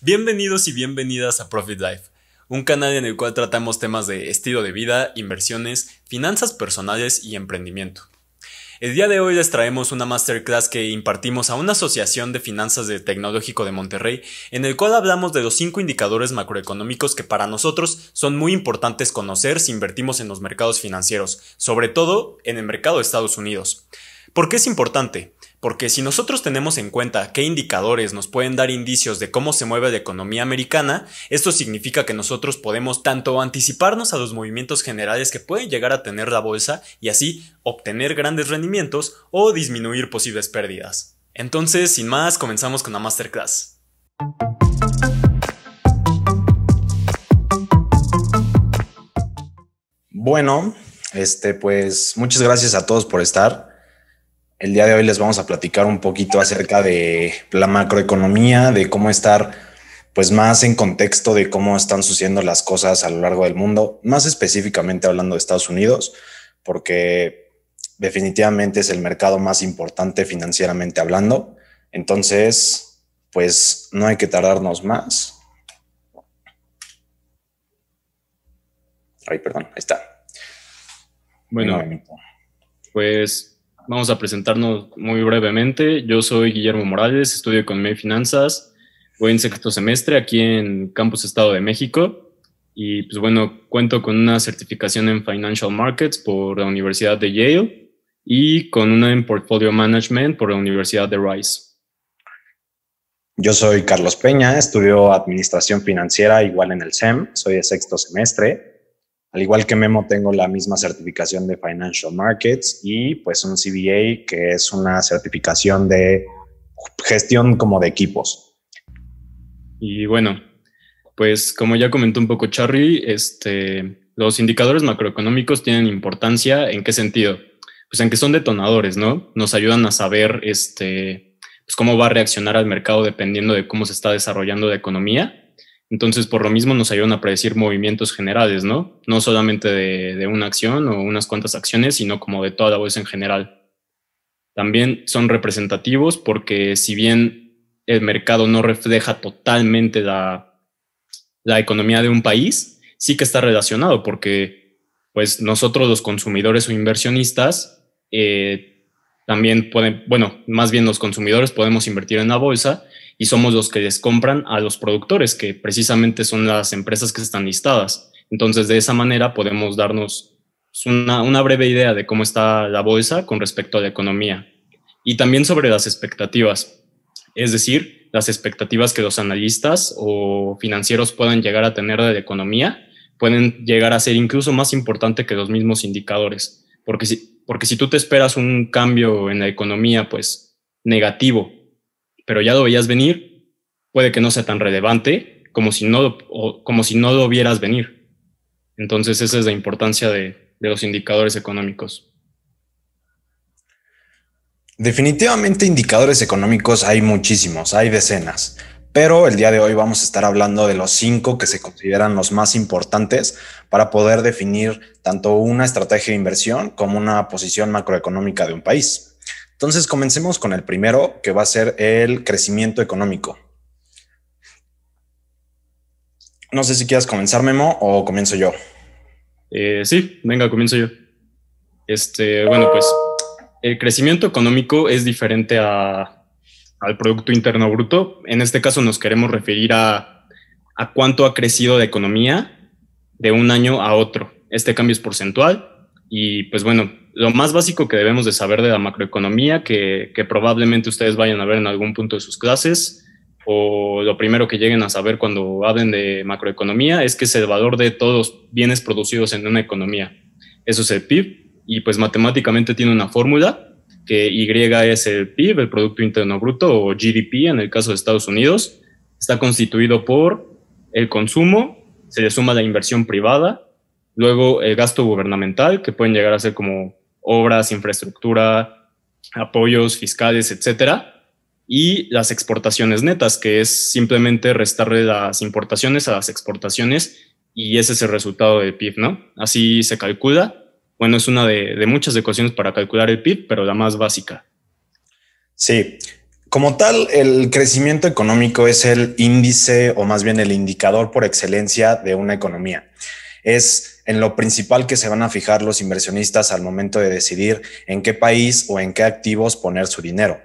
Bienvenidos y bienvenidas a Profit Life, un canal en el cual tratamos temas de estilo de vida, inversiones, finanzas personales y emprendimiento. El día de hoy les traemos una masterclass que impartimos a una asociación de finanzas del Tecnológico de Monterrey, en el cual hablamos de los 5 indicadores macroeconómicos que para nosotros son muy importantes conocer si invertimos en los mercados financieros, sobre todo en el mercado de Estados Unidos. ¿Por qué es importante? Porque si nosotros tenemos en cuenta qué indicadores nos pueden dar indicios de cómo se mueve la economía americana, esto significa que nosotros podemos tanto anticiparnos a los movimientos generales que pueden llegar a tener la bolsa y así obtener grandes rendimientos o disminuir posibles pérdidas. Entonces, sin más, comenzamos con la masterclass. Bueno, pues muchas gracias a todos por estar. El día de hoy les vamos a platicar un poquito acerca de la macroeconomía, de cómo estar pues más en contexto de cómo están sucediendo las cosas a lo largo del mundo, más específicamente hablando de Estados Unidos, porque definitivamente es el mercado más importante financieramente hablando. Entonces, pues no hay que tardarnos más. Ay, perdón, ahí está. Bueno, pues vamos a presentarnos muy brevemente. Yo soy Guillermo Morales, estudio Economía y Finanzas. Voy en sexto semestre aquí en Campus Estado de México. Y pues bueno, cuento con una certificación en Financial Markets por la Universidad de Yale y con una en Portfolio Management por la Universidad de Rice. Yo soy Carlos Peña, estudio Administración Financiera igual en el SEM, soy de sexto semestre. Al igual que Memo, tengo la misma certificación de Financial Markets y pues un CBA, que es una certificación de gestión como de equipos. Y bueno, pues como ya comentó un poco Charly, los indicadores macroeconómicos tienen importancia. ¿En qué sentido? Pues en que son detonadores, ¿no? Nos ayudan a saber pues cómo va a reaccionar al mercado dependiendo de cómo se está desarrollando la economía. Entonces, por lo mismo, nos ayudan a predecir movimientos generales, ¿no? No solamente de una acción o unas cuantas acciones, sino como de toda la bolsa en general. También son representativos porque si bien el mercado no refleja totalmente la economía de un país, sí que está relacionado porque pues nosotros los consumidores o inversionistas también más bien los consumidores podemos invertir en la bolsa y somos los que les compran a los productores, que precisamente son las empresas que están listadas. Entonces, de esa manera podemos darnos una breve idea de cómo está la bolsa con respecto a la economía. Y también sobre las expectativas, es decir, las expectativas que los analistas o financieros puedan llegar a tener de la economía, pueden llegar a ser incluso más importante que los mismos indicadores. Porque si tú te esperas un cambio en la economía, pues negativo, pero ya lo veías venir, puede que no sea tan relevante como si no lo vieras venir. Entonces esa es la importancia de los indicadores económicos. Definitivamente indicadores económicos hay muchísimos, hay decenas, pero el día de hoy vamos a estar hablando de los 5 que se consideran los más importantes para poder definir tanto una estrategia de inversión como una posición macroeconómica de un país. Entonces, comencemos con el primero, que va a ser el crecimiento económico. No sé si quieras comenzar, Memo, o comienzo yo. Sí, venga, comienzo yo. Bueno, pues el crecimiento económico es diferente al Producto Interno Bruto. En este caso nos queremos referir a cuánto ha crecido la economía de un año a otro. Este cambio es porcentual y pues bueno, lo más básico que debemos de saber de la macroeconomía, que probablemente ustedes vayan a ver en algún punto de sus clases, o lo primero que lleguen a saber cuando hablen de macroeconomía, es que es el valor de todos los bienes producidos en una economía. Eso es el PIB, y pues matemáticamente tiene una fórmula, que Y es el PIB, el Producto Interno Bruto, o GDP en el caso de Estados Unidos. Está constituido por el consumo, se le suma la inversión privada, luego el gasto gubernamental, que pueden llegar a ser como obras, infraestructura, apoyos fiscales, etcétera, y las exportaciones netas, que es simplemente restarle las importaciones a las exportaciones, y ese es el resultado del PIB, ¿no? Así se calcula. Bueno, es una de muchas ecuaciones para calcular el PIB, pero la más básica. Sí, Como tal, el crecimiento económico es el índice o más bien el indicador por excelencia de una economía. Es en lo principal que se van a fijar los inversionistas al momento de decidir en qué país o en qué activos poner su dinero.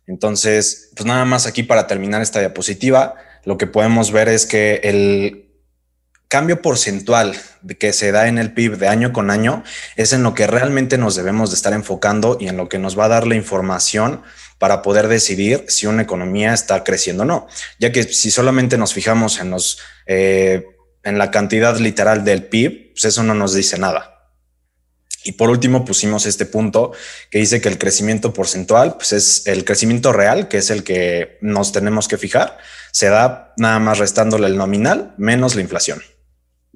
Entonces, pues nada más aquí para terminar esta diapositiva, lo que podemos ver es que el cambio porcentual que se da en el PIB de año con año es en lo que realmente nos debemos de estar enfocando y en lo que nos va a dar la información para poder decidir si una economía está creciendo o no, ya que si solamente nos fijamos en la cantidad literal del PIB, pues eso no nos dice nada. Y por último pusimos este punto que dice que el crecimiento porcentual, pues es el crecimiento real, que es el que nos tenemos que fijar, se da nada más restándole el nominal menos la inflación.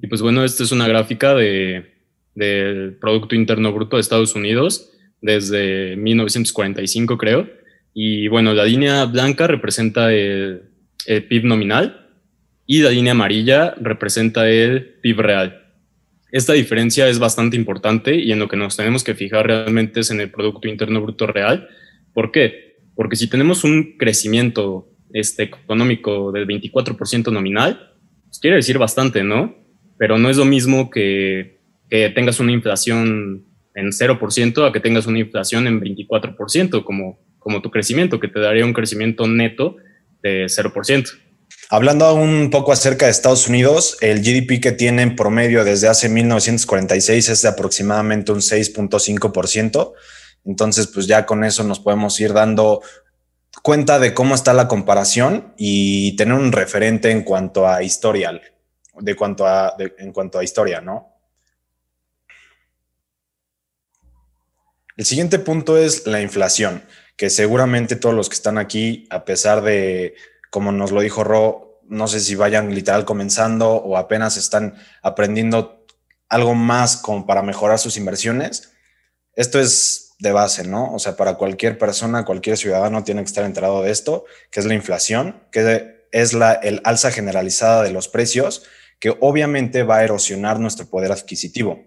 Y pues bueno, esta es una gráfica del Producto Interno Bruto de Estados Unidos desde 1945, creo. Y bueno, la línea blanca representa el PIB nominal y la línea amarilla representa el PIB real. Esta diferencia es bastante importante y en lo que nos tenemos que fijar realmente es en el Producto Interno Bruto real. ¿Por qué? Porque si tenemos un crecimiento económico del 24% nominal, pues quiere decir bastante, ¿no? Pero no es lo mismo que tengas una inflación en 0% a que tengas una inflación en 24%, como tu crecimiento, que te daría un crecimiento neto de 0%. Hablando un poco acerca de Estados Unidos, el GDP que tiene en promedio desde hace 1946 es de aproximadamente un 6.5%. Entonces, pues ya con eso nos podemos ir dando cuenta de cómo está la comparación y tener un referente en cuanto a historial, en cuanto a historia, ¿no? El siguiente punto es la inflación, que seguramente todos los que están aquí, a pesar de, como nos lo dijo Ro, no sé si vayan literal comenzando o apenas están aprendiendo algo más como para mejorar sus inversiones, esto es de base, ¿no? O sea, para cualquier persona, cualquier ciudadano tiene que estar enterado de esto, que es la inflación, que es el alza generalizada de los precios, que obviamente va a erosionar nuestro poder adquisitivo.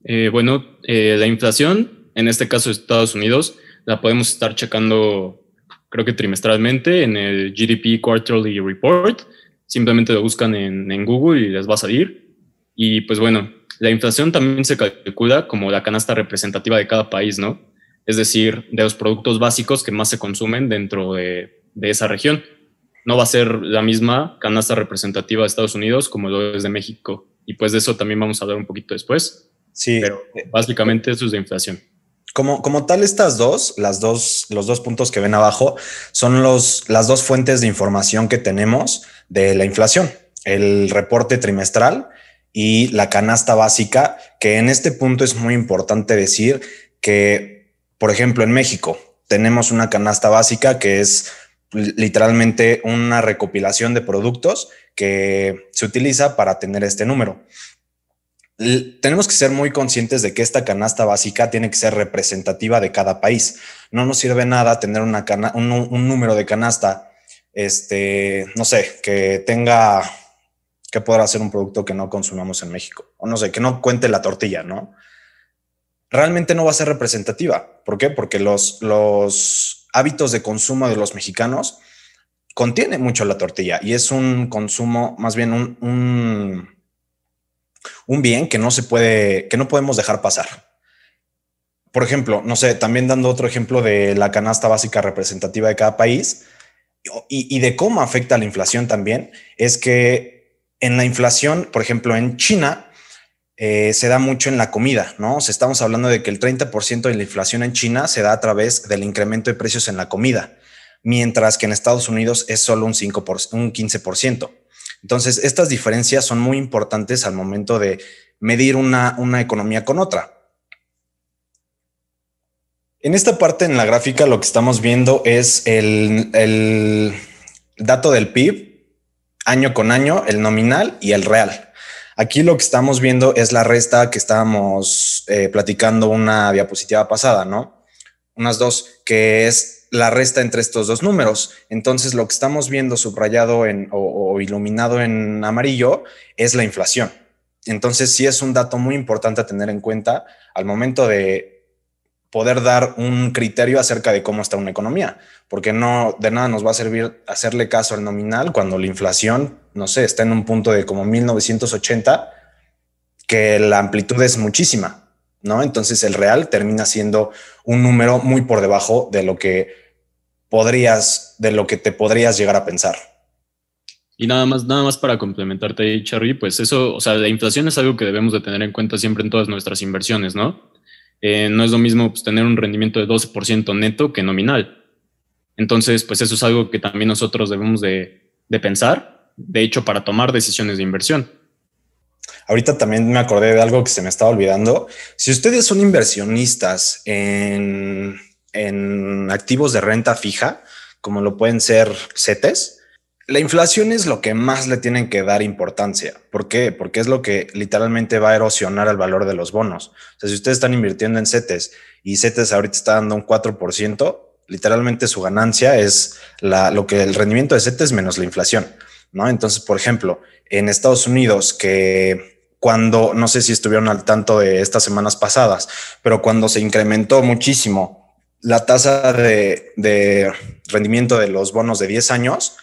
La inflación, en este caso de Estados Unidos, la podemos estar checando, creo que trimestralmente, en el GDP Quarterly Report. Simplemente lo buscan en Google y les va a salir. Y pues bueno, la inflación también se calcula como la canasta representativa de cada país, ¿no? Es decir, de los productos básicos que más se consumen dentro de esa región. No va a ser la misma canasta representativa de Estados Unidos como lo es de México. Y pues de eso también vamos a hablar un poquito después. Sí. Pero básicamente eso es de inflación. Como tal, los dos puntos que ven abajo son las dos fuentes de información que tenemos de la inflación, el reporte trimestral y la canasta básica, que en este punto es muy importante decir que, por ejemplo, en México tenemos una canasta básica que es literalmente una recopilación de productos que se utiliza para tener este número. Tenemos que ser muy conscientes de que esta canasta básica tiene que ser representativa de cada país. No nos sirve nada tener un número de canasta, no sé, que podrá ser un producto que no consumamos en México, o no sé, que no cuente la tortilla, ¿no? Realmente no va a ser representativa. ¿Por qué? Porque los hábitos de consumo de los mexicanos contiene mucho la tortilla y es un consumo, más bien un bien que no podemos dejar pasar. Por ejemplo, no sé, también dando otro ejemplo de la canasta básica representativa de cada país y de cómo afecta la inflación también, es que en la inflación, por ejemplo, en China, se da mucho en la comida, ¿no? O sea, estamos hablando de que el 30% de la inflación en China se da a través del incremento de precios en la comida, mientras que en Estados Unidos es solo un 15%. Entonces, estas diferencias son muy importantes al momento de medir una economía con otra. En esta parte en la gráfica lo que estamos viendo es el dato del PIB año con año, el nominal y el real. Aquí lo que estamos viendo es la resta que estábamos platicando una diapositiva pasada, ¿no? Unas dos, que es la resta entre estos dos números. Entonces, lo que estamos viendo subrayado o iluminado en amarillo es la inflación. Entonces, sí es un dato muy importante a tener en cuenta al momento de poder dar un criterio acerca de cómo está una economía, porque no de nada nos va a servir hacerle caso al nominal cuando la inflación, no sé, está en un punto de como 1980, que la amplitud es muchísima, ¿no? Entonces el real termina siendo un número muy por debajo de lo que te podrías llegar a pensar. Y nada más para complementarte ahí, Charly, pues eso, o sea, la inflación es algo que debemos de tener en cuenta siempre en todas nuestras inversiones, ¿no? No es lo mismo pues, tener un rendimiento de 12% neto que nominal. Entonces, pues eso es algo que también nosotros debemos de pensar, de hecho, para tomar decisiones de inversión. Ahorita también me acordé de algo que se me estaba olvidando. Si ustedes son inversionistas en activos de renta fija, como lo pueden ser CETES, la inflación es lo que más le tienen que dar importancia. ¿Por qué? Porque es lo que literalmente va a erosionar el valor de los bonos. O sea, si ustedes están invirtiendo en CETES y CETES ahorita está dando un 4%, literalmente su ganancia es el rendimiento de CETES menos la inflación, ¿no? Entonces, por ejemplo, en Estados Unidos, no sé si estuvieron al tanto de estas semanas pasadas, pero cuando se incrementó muchísimo la tasa de rendimiento de los bonos de 10 años,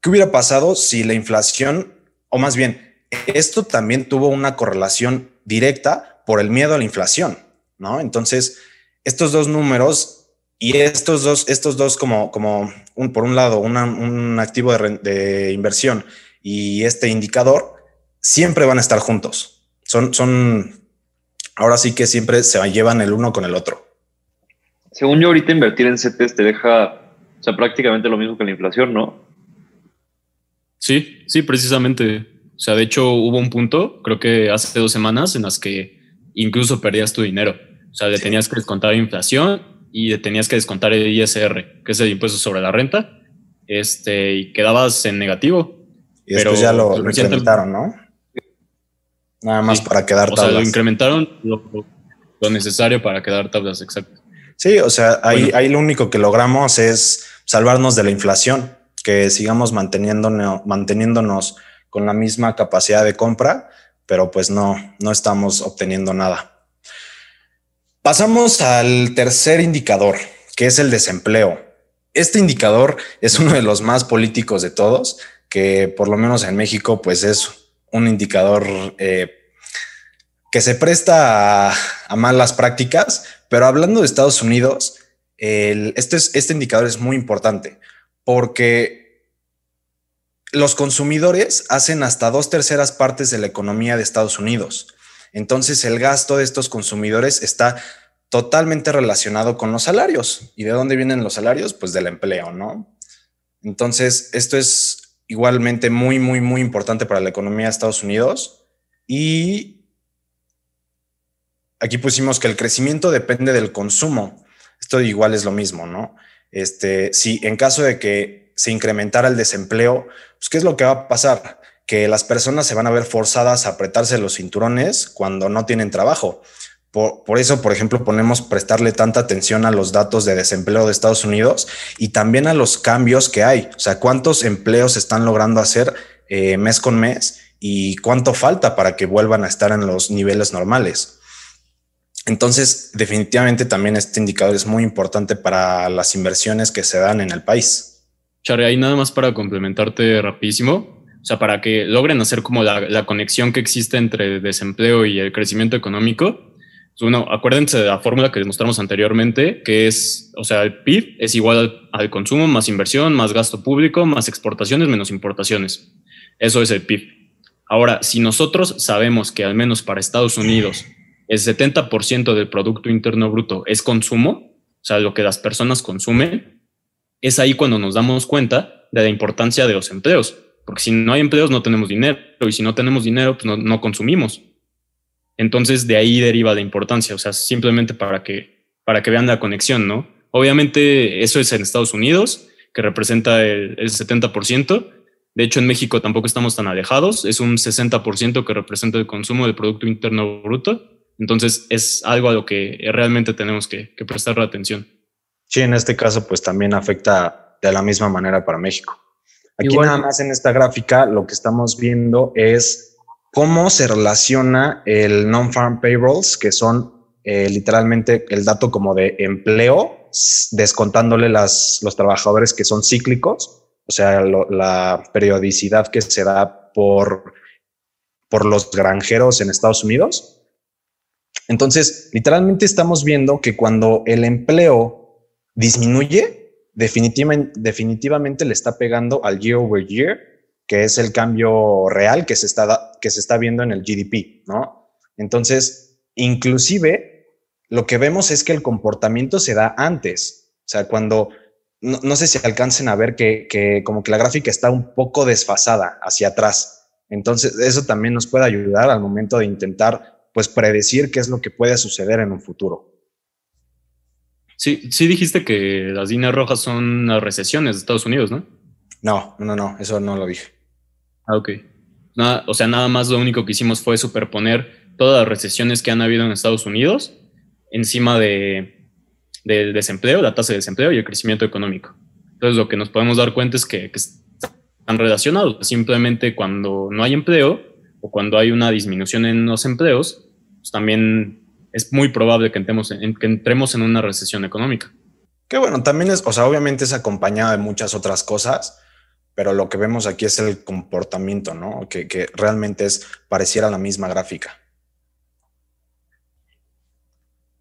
¿qué hubiera pasado si la inflación, o más bien, esto también tuvo una correlación directa por el miedo a la inflación, ¿no? Entonces, estos dos números y estos dos como por un lado, un activo de inversión y este indicador, siempre van a estar juntos. Ahora sí que siempre se llevan el uno con el otro. Según yo, ahorita invertir en CETES te deja, o sea, prácticamente lo mismo que la inflación, ¿no? Sí, precisamente. O sea, de hecho hubo un punto, creo que hace 2 semanas, en las que incluso perdías tu dinero. O sea, le tenías que descontar inflación y le tenías que descontar el ISR, que es el impuesto sobre la renta, y quedabas en negativo. Y después ya lo incrementaron, ¿no? Nada más para quedar tablas. O sea, lo incrementaron lo necesario para quedar tablas, exacto. Sí, o sea, ahí lo único que logramos es salvarnos de la inflación, que sigamos manteniéndonos con la misma capacidad de compra, pero pues no estamos obteniendo nada. Pasamos al tercer indicador, que es el desempleo. Este indicador es uno de los más políticos de todos, que por lo menos en México pues es un indicador que se presta a malas prácticas, pero hablando de Estados Unidos, este indicador es muy importante porque los consumidores hacen hasta 2/3 partes de la economía de Estados Unidos. Entonces el gasto de estos consumidores está totalmente relacionado con los salarios. ¿Y de dónde vienen los salarios? Pues del empleo, ¿no? Entonces esto es igualmente muy, muy, muy importante para la economía de Estados Unidos. Y aquí pusimos que el crecimiento depende del consumo. Esto igual es lo mismo, ¿no? Si en caso de que se incrementara el desempleo, pues ¿qué es lo que va a pasar? Que las personas se van a ver forzadas a apretarse los cinturones cuando no tienen trabajo. Por eso, por ejemplo, prestarle tanta atención a los datos de desempleo de Estados Unidos y también a los cambios que hay. O sea, cuántos empleos están logrando hacer mes con mes y cuánto falta para que vuelvan a estar en los niveles normales. Entonces, definitivamente también este indicador es muy importante para las inversiones que se dan en el país. Charly, ahí nada más para complementarte rapidísimo, o sea, para que logren hacer como la conexión que existe entre desempleo y el crecimiento económico. Bueno, acuérdense de la fórmula que les mostramos anteriormente, que es, o sea, el PIB es igual al consumo más inversión, más gasto público, más exportaciones, menos importaciones. Eso es el PIB. Ahora, si nosotros sabemos que al menos para Estados Unidos el 70% del Producto Interno Bruto es consumo, o sea, lo que las personas consumen, es ahí cuando nos damos cuenta de la importancia de los empleos. Porque si no hay empleos, no tenemos dinero. Y si no tenemos dinero, pues no consumimos. Entonces, de ahí deriva la importancia. O sea, simplemente para que vean la conexión, ¿no? Obviamente, eso es en Estados Unidos, que representa el 70%. De hecho, en México tampoco estamos tan alejados. Es un 60% que representa el consumo del Producto Interno Bruto. Entonces es algo a lo que realmente tenemos que prestarle atención. Sí, en este caso pues también afecta de la misma manera para México. Aquí Igual, nada más en esta gráfica lo que estamos viendo es cómo se relaciona el non-farm payrolls, que son literalmente el dato como de empleo, descontándole los trabajadores que son cíclicos, o sea, la periodicidad que se da por los granjeros en Estados Unidos. Entonces, literalmente estamos viendo que cuando el empleo disminuye, definitivamente le está pegando al year over year, que es el cambio real que se está viendo en el GDP, ¿no? Entonces, inclusive, lo que vemos es que el comportamiento se da antes. O sea, cuando, no sé si alcancen a ver que como que la gráfica está un poco desfasada hacia atrás. Entonces, eso también nos puede ayudar al momento de intentar, pues, predecir qué es lo que puede suceder en un futuro. Sí, sí dijiste que las líneas rojas son las recesiones de Estados Unidos, ¿no? No, eso no lo dije. Ah, ok. O sea, nada más lo único que hicimos fue superponer todas las recesiones que han habido en Estados Unidos encima del desempleo, la tasa de desempleo y el crecimiento económico. Entonces, lo que nos podemos dar cuenta es que están relacionados. Simplemente cuando no hay empleo o cuando hay una disminución en los empleos, pues también es muy probable que entremos en una recesión económica. Que bueno, también es, o sea, obviamente es acompañado de muchas otras cosas, pero lo que vemos aquí es el comportamiento, ¿no? Que realmente pareciera la misma gráfica.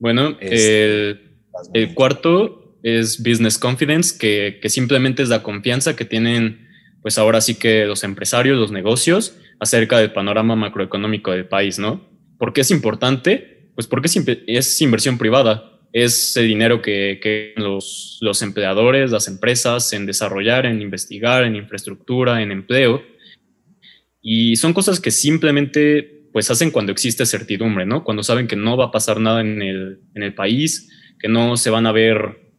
Bueno, el cuarto es Business Confidence, que simplemente es la confianza que tienen, pues ahora sí que los empresarios, los negocios, acerca del panorama macroeconómico del país, ¿no? ¿Por qué es importante? Pues porque es inversión privada. Es el dinero que los empleadores, las empresas, en desarrollar, en investigar, en infraestructura, en empleo. Y son cosas que simplemente pues hacen cuando existe certidumbre, ¿no? Cuando saben que no va a pasar nada en el país, que no se van a ver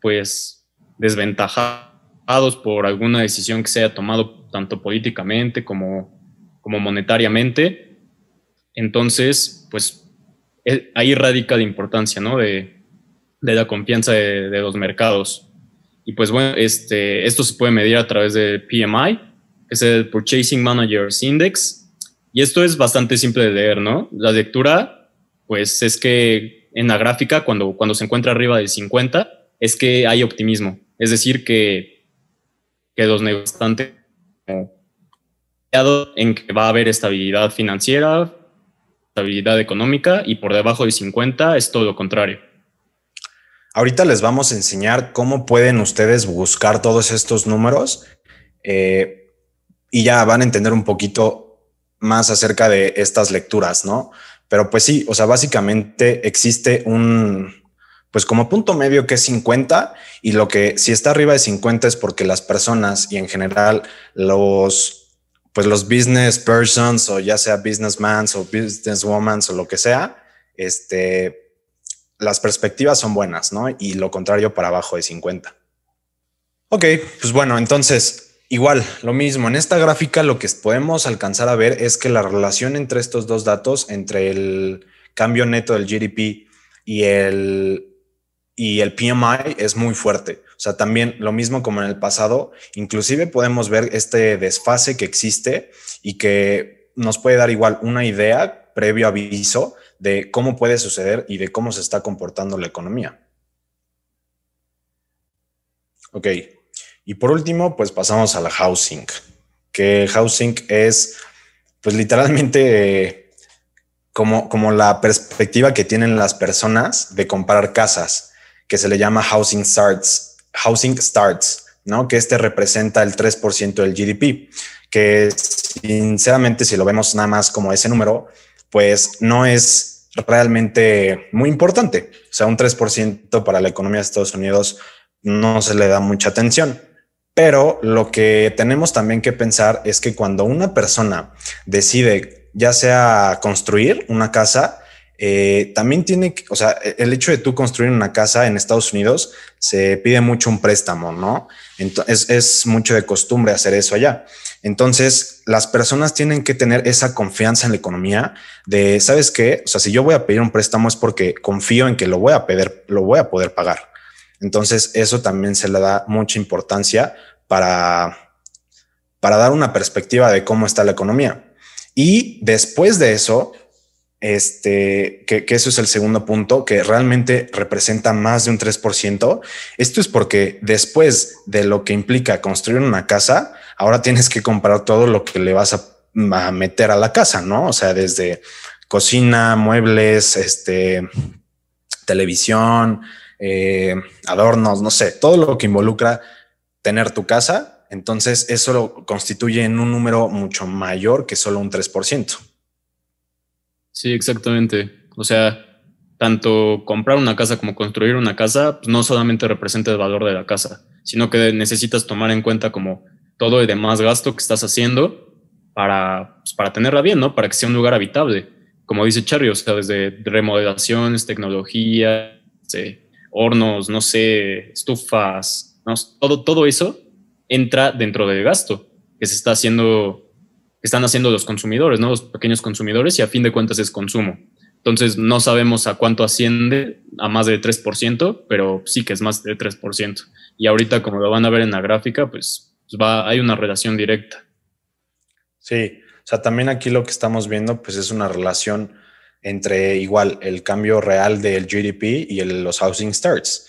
pues desventajados por alguna decisión que se haya tomado tanto políticamente como monetariamente. Entonces, pues ahí radica la importancia, ¿no? de la confianza de los mercados. Y pues bueno, esto se puede medir a través del PMI, que es el Purchasing Managers Index. Y esto es bastante simple de leer, ¿no? La lectura, pues es que en la gráfica, cuando se encuentra arriba de 50, es que hay optimismo. Es decir, que los negocios están en que va a haber estabilidad financiera, estabilidad económica, y por debajo de 50 es todo lo contrario. Ahorita les vamos a enseñar cómo pueden ustedes buscar todos estos números y ya van a entender un poquito más acerca de estas lecturas, ¿no? Pero pues sí, o sea, básicamente existe pues como punto medio que es 50, y lo que si está arriba de 50 es porque las personas y en general los business persons, o ya sea businessmen o businesswomen o lo que sea, las perspectivas son buenas, ¿no? Y lo contrario para abajo de 50. Ok, pues bueno, entonces igual, lo mismo. En esta gráfica lo que podemos alcanzar a ver es que la relación entre estos dos datos, entre el cambio neto del GDP y el PMI, es muy fuerte. O sea, también lo mismo como en el pasado, inclusive podemos ver este desfase que existe y que nos puede dar igual una idea, previo aviso, de cómo puede suceder y de cómo se está comportando la economía. Ok. Y por último, pues pasamos a la housing, que housing es pues literalmente como la perspectiva que tienen las personas de comprar casas, que se le llama housing starts, ¿no? Que representa el 3% del GDP, que sinceramente si lo vemos nada más como ese número, pues no es realmente muy importante. O sea, un 3% para la economía de Estados Unidos no se le da mucha atención. Pero lo que tenemos también que pensar es que cuando una persona decide ya sea construir una casa, también tiene que, o sea, el hecho de tú construir una casa en Estados Unidos se pide mucho un préstamo, ¿no? Entonces es mucho de costumbre hacer eso allá. Entonces las personas tienen que tener esa confianza en la economía de, ¿sabes qué? O sea, si yo voy a pedir un préstamo es porque confío en que lo voy a poder pagar. Entonces eso también se le da mucha importancia para dar una perspectiva de cómo está la economía. Y después de eso, que eso es el segundo punto, que realmente representa más de un 3%. Esto es porque después de lo que implica construir una casa, ahora tienes que comprar todo lo que le vas a meter a la casa, ¿no? O sea, desde cocina, muebles, televisión, adornos, no sé, todo lo que involucra tener tu casa. Entonces eso lo constituye en un número mucho mayor que solo un 3%. Sí, exactamente. O sea, tanto comprar una casa como construir una casa, pues no solamente representa el valor de la casa, sino que necesitas tomar en cuenta como todo el demás gasto que estás haciendo para tenerla bien, ¿no? Para que sea un lugar habitable. Como dice Charry, o sea, desde remodelaciones, tecnología, hornos, no sé, estufas, ¿no? Todo eso entra dentro del gasto que se está haciendo, que están haciendo los consumidores, ¿no? Los pequeños consumidores, y a fin de cuentas es consumo. Entonces no sabemos a cuánto asciende, a más del 3%, pero sí que es más del 3%. Y ahorita, como lo van a ver en la gráfica, pues hay una relación directa. Sí, o sea, también aquí lo que estamos viendo pues es una relación entre igual el cambio real del GDP y los housing starts.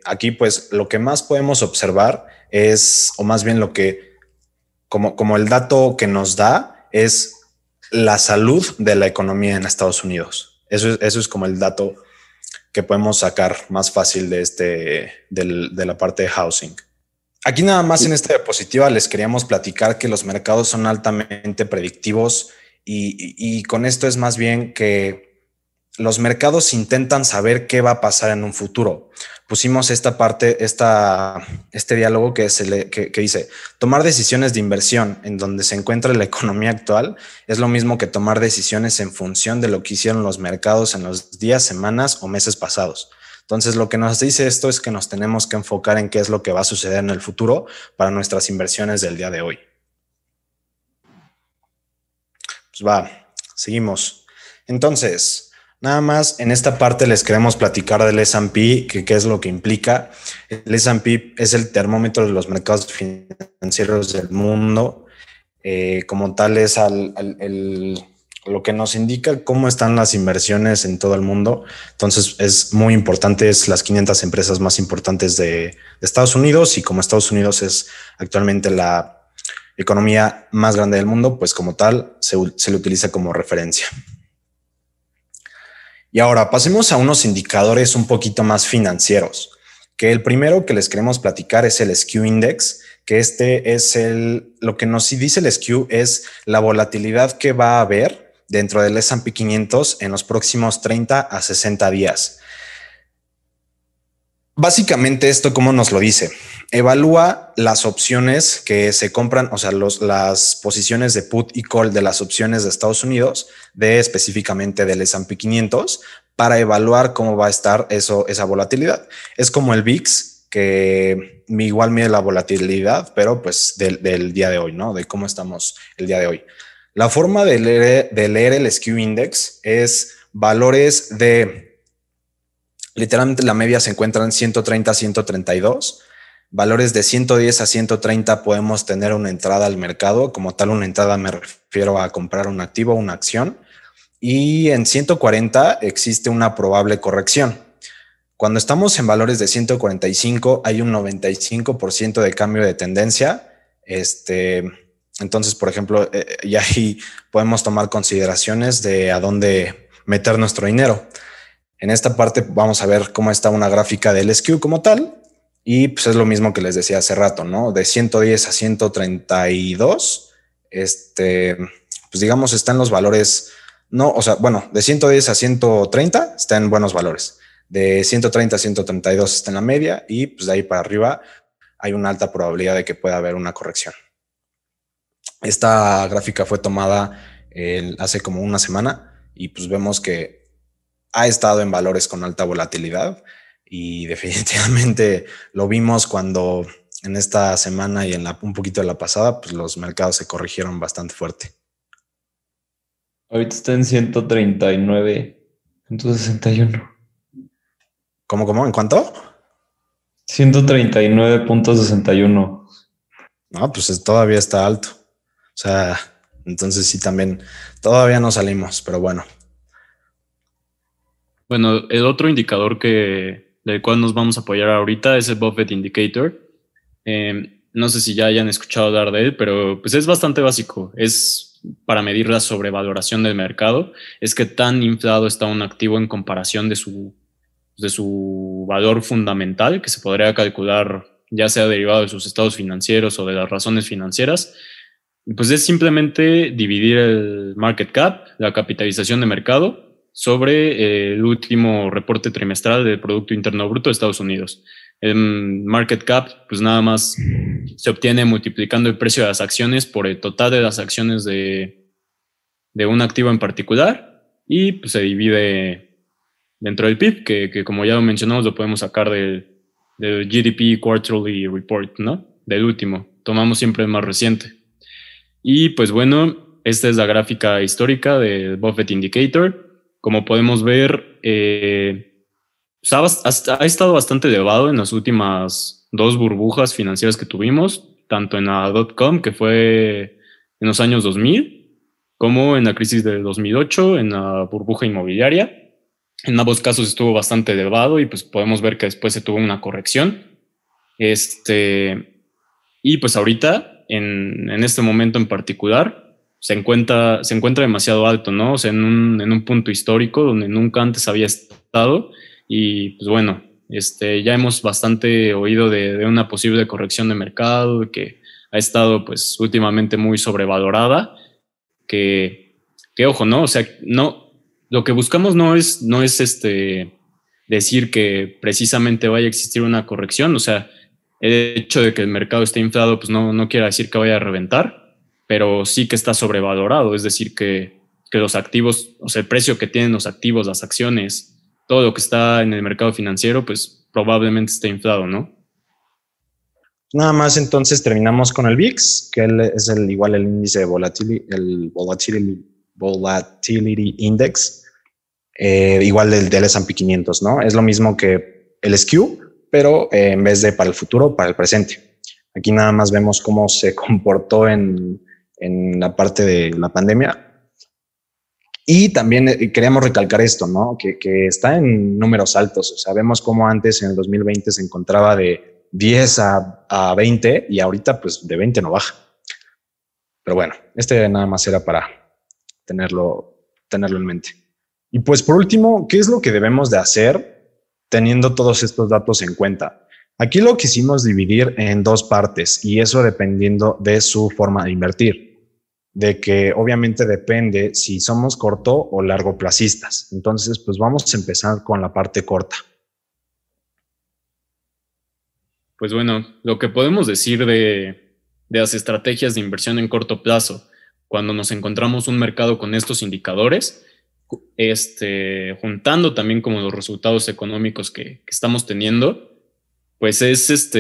Aquí pues lo que más podemos observar es, o más bien lo que, como el dato que nos da es la salud de la economía en Estados Unidos. Eso es como el dato que podemos sacar más fácil de la parte de housing. Aquí nada más en esta diapositiva les queríamos platicar que los mercados son altamente predictivos y con esto es más bien que los mercados intentan saber qué va a pasar en un futuro. Pusimos esta parte, este diálogo que dice, tomar decisiones de inversión en donde se encuentra la economía actual es lo mismo que tomar decisiones en función de lo que hicieron los mercados en los días, semanas o meses pasados. Entonces, lo que nos dice esto es que nos tenemos que enfocar en qué es lo que va a suceder en el futuro para nuestras inversiones del día de hoy. Pues seguimos. Entonces, nada más en esta parte les queremos platicar del S&P, qué es lo que implica. El S&P es el termómetro de los mercados financieros del mundo. Como tal es lo que nos indica cómo están las inversiones en todo el mundo. Entonces es muy importante, es las 500 empresas más importantes de Estados Unidos, y como Estados Unidos es actualmente la economía más grande del mundo, pues como tal se le utiliza como referencia. Y ahora pasemos a unos indicadores un poquito más financieros, que el primero que les queremos platicar es el Skew Index, que es lo que nos dice el Skew es la volatilidad que va a haber dentro del S&P 500 en los próximos 30 a 60 días. Básicamente esto, ¿cómo nos lo dice? Evalúa las opciones que se compran, o sea, las posiciones de put y call de las opciones de Estados Unidos, específicamente del S&P 500, para evaluar cómo va a estar esa volatilidad. Es como el VIX, que igual mide la volatilidad, pero pues del día de hoy, ¿no? De cómo estamos el día de hoy. La forma de leer el Skew Index es valores literalmente la media se encuentra en 130 a 132. Valores de 110 a 130 podemos tener una entrada al mercado. Como tal, una entrada me refiero a comprar un activo, una acción. Y en 140 existe una probable corrección. Cuando estamos en valores de 145 hay un 95% de cambio de tendencia. Entonces, por ejemplo, ya ahí podemos tomar consideraciones de a dónde meter nuestro dinero. En esta parte vamos a ver cómo está una gráfica del Skew como tal, y pues es lo mismo que les decía hace rato, ¿no? De 110 a 132, pues digamos está en los valores, no, o sea, bueno, de 110 a 130 está en buenos valores, de 130 a 132 está en la media, y pues de ahí para arriba hay una alta probabilidad de que pueda haber una corrección. Esta gráfica fue tomada hace como una semana, y pues vemos que ha estado en valores con alta volatilidad, y definitivamente lo vimos cuando en esta semana y un poquito de la pasada, pues los mercados se corrigieron bastante fuerte. Ahorita está en 139, 161. ¿Cómo? ¿En cuánto? 139.61. No, pues todavía está alto. O sea, entonces sí, también todavía no salimos, pero bueno. Bueno, el otro indicador del cual nos vamos a apoyar ahorita es el Buffett Indicator. No sé si ya hayan escuchado hablar de él, pero pues es bastante básico. Es para medir la sobrevaloración del mercado. Es que tan inflado está un activo en comparación de su valor fundamental, que se podría calcular ya sea derivado de sus estados financieros o de las razones financieras. Pues es simplemente dividir el market cap, la capitalización de mercado, sobre el último reporte trimestral del Producto Interno Bruto de Estados Unidos. El market cap, pues nada más se obtiene multiplicando el precio de las acciones por el total de las acciones de un activo en particular y pues se divide dentro del PIB, que como ya lo mencionamos, lo podemos sacar del GDP Quarterly Report, ¿no? Del último. Tomamos siempre el más reciente. Y pues bueno, esta es la gráfica histórica del Buffett Indicator. Como podemos ver, ha estado bastante elevado en las últimas 2 burbujas financieras que tuvimos, tanto en la .com, que fue en los años 2000, como en la crisis del 2008, en la burbuja inmobiliaria. En ambos casos estuvo bastante elevado y pues podemos ver que después se tuvo una corrección. Y pues ahorita, en este momento en particular, se encuentra demasiado alto, ¿no? O sea, en un punto histórico donde nunca antes había estado. Y pues bueno, ya hemos bastante oído de una posible corrección de mercado que ha estado pues últimamente muy sobrevalorada, que ojo, ¿no? O sea, no, lo que buscamos no es decir que precisamente vaya a existir una corrección. O sea, el hecho de que el mercado esté inflado pues no quiere decir que vaya a reventar, pero sí que está sobrevalorado. Es decir, que los activos, o sea, el precio que tienen los activos, las acciones, todo lo que está en el mercado financiero, pues probablemente esté inflado, ¿no? Nada más entonces terminamos con el VIX, que es igual el índice de volatility index, igual del S&P 500, ¿no? Es lo mismo que el SQ, pero en vez de para el futuro, para el presente. Aquí nada más vemos cómo se comportó en la parte de la pandemia. Y también queríamos recalcar esto, ¿no? Que está en números altos. O sea, vemos cómo antes en el 2020 se encontraba de 10 a 20 y ahorita pues de 20 no baja. Pero bueno, nada más era para tenerlo en mente. Y pues por último, ¿qué es lo que debemos de hacer teniendo todos estos datos en cuenta? Aquí lo quisimos dividir en 2 partes y eso dependiendo de su forma de invertir. De que obviamente depende si somos corto o largoplacistas. Entonces, pues vamos a empezar con la parte corta. Pues bueno, lo que podemos decir de las estrategias de inversión en corto plazo, cuando nos encontramos un mercado con estos indicadores, juntando también como los resultados económicos que estamos teniendo, pues es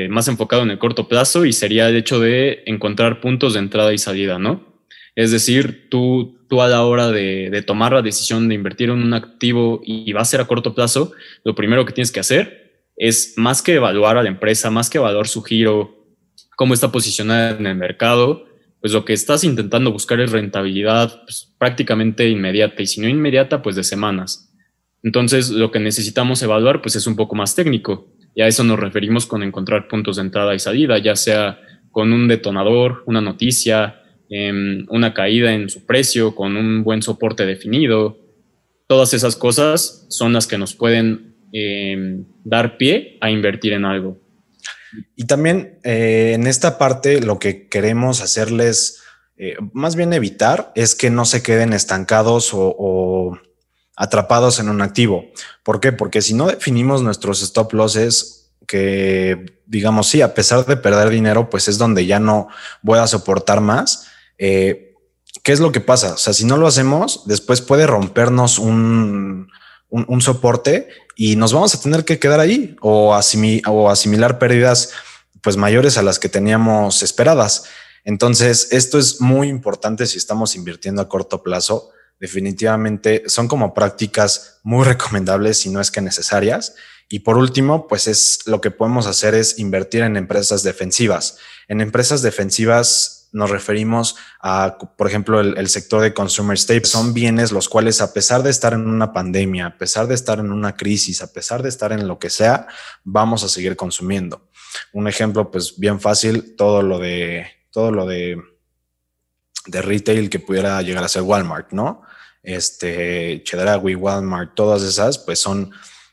más enfocado en el corto plazo y sería el hecho de encontrar puntos de entrada y salida, ¿no? Es decir, tú a la hora de tomar la decisión de invertir en un activo y va a ser a corto plazo, lo primero que tienes que hacer es, más que evaluar a la empresa, más que evaluar su giro, cómo está posicionada en el mercado, pues lo que estás intentando buscar es rentabilidad pues, prácticamente inmediata, y si no inmediata, pues de semanas. Entonces, lo que necesitamos evaluar pues es un poco más técnico. Y a eso nos referimos con encontrar puntos de entrada y salida, ya sea con un detonador, una noticia, una caída en su precio, con un buen soporte definido. Todas esas cosas son las que nos pueden dar pie a invertir en algo. Y también en esta parte lo que queremos hacerles, más bien evitar, es que no se queden estancados o atrapados en un activo. ¿Por qué? Porque si no definimos nuestros stop losses, que digamos, sí, a pesar de perder dinero, pues es donde ya no voy a soportar más. ¿Qué es lo que pasa? O sea, si no lo hacemos, después puede rompernos un soporte y nos vamos a tener que quedar ahí o asimilar pérdidas pues mayores a las que teníamos esperadas. Entonces, esto es muy importante si estamos invirtiendo a corto plazo. Definitivamente son como prácticas muy recomendables, si no es que necesarias. Y por último, pues lo que podemos hacer es invertir en empresas defensivas. En empresas defensivas nos referimos a, por ejemplo, el sector de consumer staples. Son bienes los cuales, a pesar de estar en una pandemia, a pesar de estar en una crisis, a pesar de estar en lo que sea, vamos a seguir consumiendo. Un ejemplo, pues bien fácil, todo lo de retail que pudiera llegar a ser Walmart, ¿no? Chedraui, Walmart, todas esas, pues son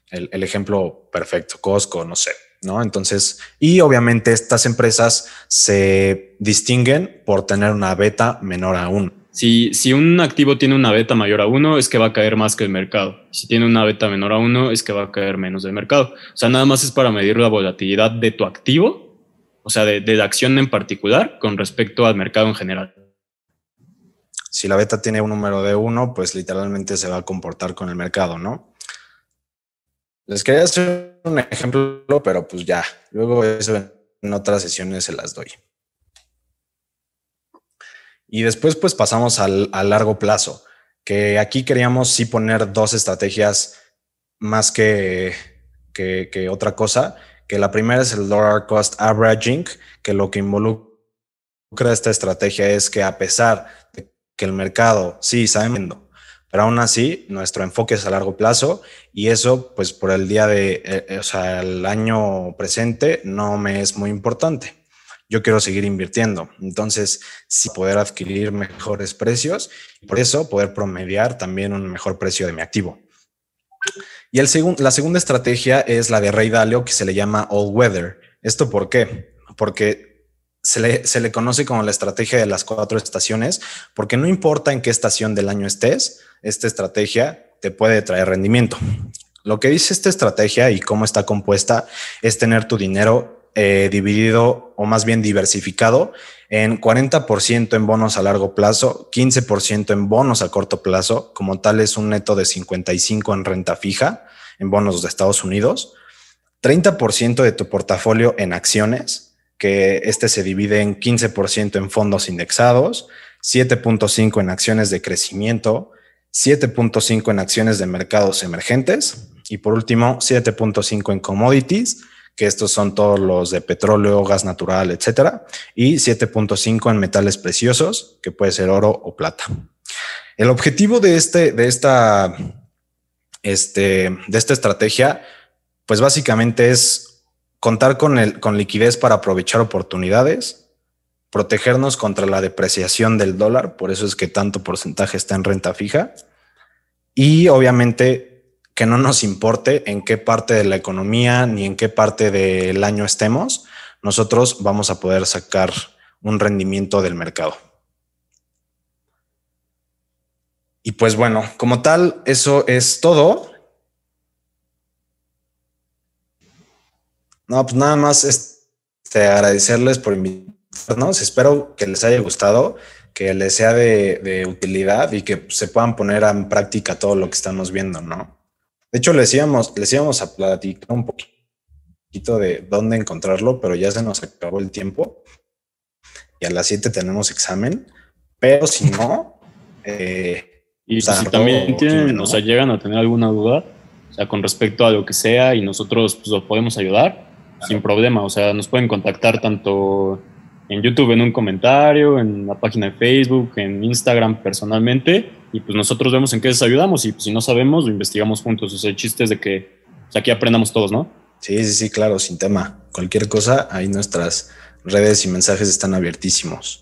el ejemplo perfecto. Costco, no sé, ¿no? Entonces, y obviamente estas empresas se distinguen por tener una beta menor a 1. Si un activo tiene una beta mayor a 1, es que va a caer más que el mercado. Si tiene una beta menor a 1, es que va a caer menos del mercado. O sea, nada más es para medir la volatilidad de tu activo, o sea, de la acción en particular con respecto al mercado en general. Si la beta tiene un número de 1, pues literalmente se va a comportar con el mercado, ¿no? Les quería hacer un ejemplo, pero pues ya, luego eso en otras sesiones se las doy. Y después pues pasamos a largo plazo, que aquí queríamos sí poner 2 estrategias más que otra cosa, que la primera es el dollar cost averaging, que lo que involucra esta estrategia es que a pesar de que el mercado sí está viendo, pero aún así nuestro enfoque es a largo plazo y eso pues por el día el año presente no me es muy importante. Yo quiero seguir invirtiendo, entonces sí poder adquirir mejores precios y por eso poder promediar también un mejor precio de mi activo. Y la segunda estrategia es la de Ray Dalio, que se le llama All Weather. ¿Esto por qué? Porque se le conoce como la estrategia de las 4 estaciones, porque no importa en qué estación del año estés, esta estrategia te puede traer rendimiento. Lo que dice esta estrategia y cómo está compuesta es tener tu dinero dividido o más bien diversificado en 40% en bonos a largo plazo, 15% en bonos a corto plazo, como tal es un neto de 55% en renta fija, en bonos de Estados Unidos, 30% de tu portafolio en acciones, que se divide en 15% en fondos indexados, 7.5% en acciones de crecimiento, 7.5% en acciones de mercados emergentes y por último 7.5% en commodities, que estos son todos los de petróleo, gas natural, etcétera, y 7.5% en metales preciosos, que puede ser oro o plata. El objetivo de esta estrategia, pues básicamente es contar con liquidez para aprovechar oportunidades, protegernos contra la depreciación del dólar, por eso es que tanto porcentaje está en renta fija, y obviamente que no nos importe en qué parte de la economía ni en qué parte del año estemos, nosotros vamos a poder sacar un rendimiento del mercado. Y pues bueno, como tal, eso es todo. No, pues nada más agradecerles por invitarnos. Espero que les haya gustado, que les sea de utilidad y que se puedan poner en práctica todo lo que estamos viendo, ¿no? De hecho, les íbamos a platicar un poquito de dónde encontrarlo, pero ya se nos acabó el tiempo y a las 7 tenemos examen, pero si no... y si también tienen, ¿no? O sea, llegan a tener alguna duda, o sea, con respecto a lo que sea y nosotros pues, los podemos ayudar sin problema. O sea, nos pueden contactar tanto en YouTube en un comentario, en la página de Facebook, en Instagram personalmente, y pues nosotros vemos en qué les ayudamos y pues, si no sabemos, lo investigamos juntos. O sea, el chiste es de que pues, aquí aprendamos todos, ¿no? Sí, claro, sin tema. Cualquier cosa, ahí nuestras redes y mensajes están abiertísimos.